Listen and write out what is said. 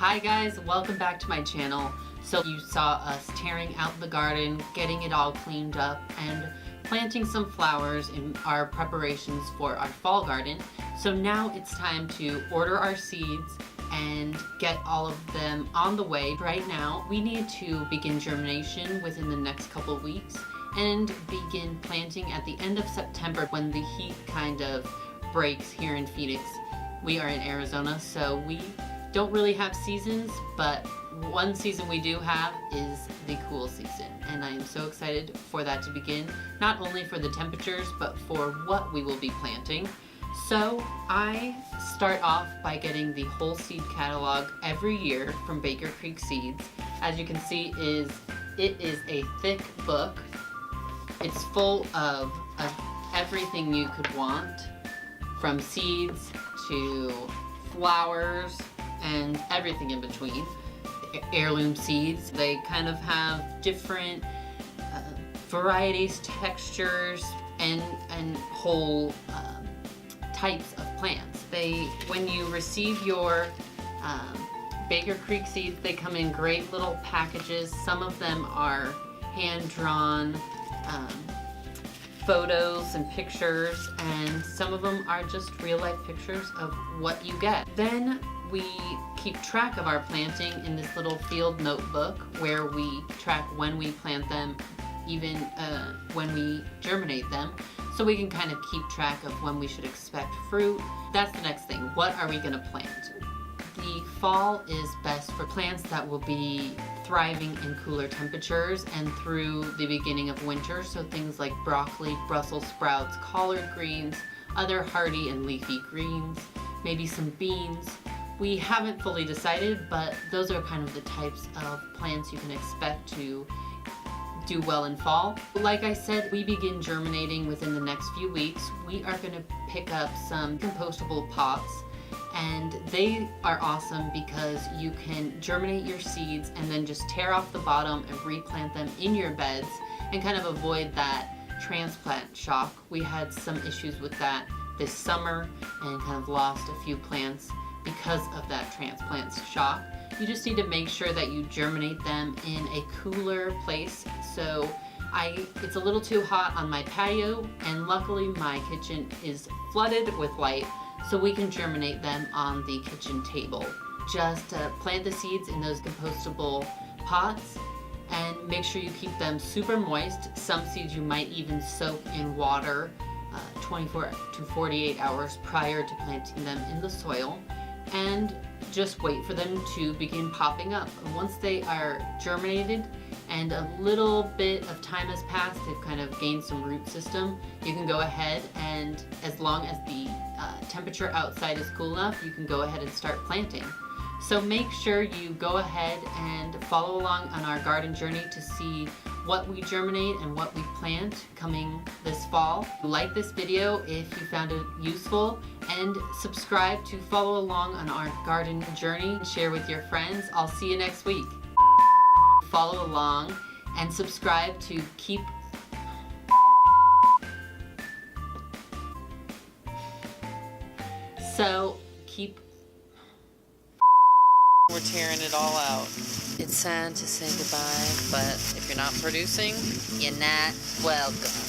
Hi guys, welcome back to my channel. So you saw us tearing out the garden, getting it all cleaned up, and planting some flowers in our preparations for our fall garden. So now it's time to order our seeds and get all of them on the way. Right now, we need to begin germination within the next couple weeks and begin planting at the end of September when the heat kind of breaks here in Phoenix. We are in Arizona, so we don't really have seasons, but one season we do have is the cool season, and I am so excited for that to begin, not only for the temperatures but for what we will be planting. So I start off by getting the whole seed catalog every year from Baker Creek Seeds. As you can see, it is a thick book. It's full of everything you could want, from seeds to flowers and everything in between. Heirloom seeds, they kind of have different varieties, textures, and whole types of plants. When you receive your Baker Creek seeds, they come in great little packages. Some of them are hand-drawn photos and pictures, and some of them are just real-life pictures of what you get. Then we keep track of our planting in this little field notebook where we track when we plant them, even when we germinate them, so we can kind of keep track of when we should expect fruit. That's the next thing. What are we going to plant? The fall is best for plants that will be thriving in cooler temperatures and through the beginning of winter, so things like broccoli, Brussels sprouts, collard greens, other hardy and leafy greens, maybe some beans. We haven't fully decided, but those are kind of the types of plants you can expect to do well in fall. Like I said, we begin germinating within the next few weeks. We are going to pick up some compostable pots, and they are awesome because you can germinate your seeds and then just tear off the bottom and replant them in your beds and kind of avoid that transplant shock. We had some issues with that this summer and kind of lost a few plants because of that transplant shock. You just need to make sure that you germinate them in a cooler place. So it's a little too hot on my patio, and luckily my kitchen is flooded with light, so we can germinate them on the kitchen table. Just plant the seeds in those compostable pots and make sure you keep them super moist. Some seeds you might even soak in water 24 to 48 hours prior to planting them in the soil, and just wait for them to begin popping up. And once they are germinated and a little bit of time has passed, they've kind of gained some root system, you can go ahead, and as long as the temperature outside is cool enough, you can go ahead and start planting. So make sure you go ahead and follow along on our garden journey to see what we germinate and what we plant coming this fall. Like this video if you found it useful, and subscribe to follow along on our garden journey and share with your friends. I'll see you next week. Follow along and subscribe to keep We're tearing it all out. It's sad to say goodbye, but if you're not producing, you're not welcome.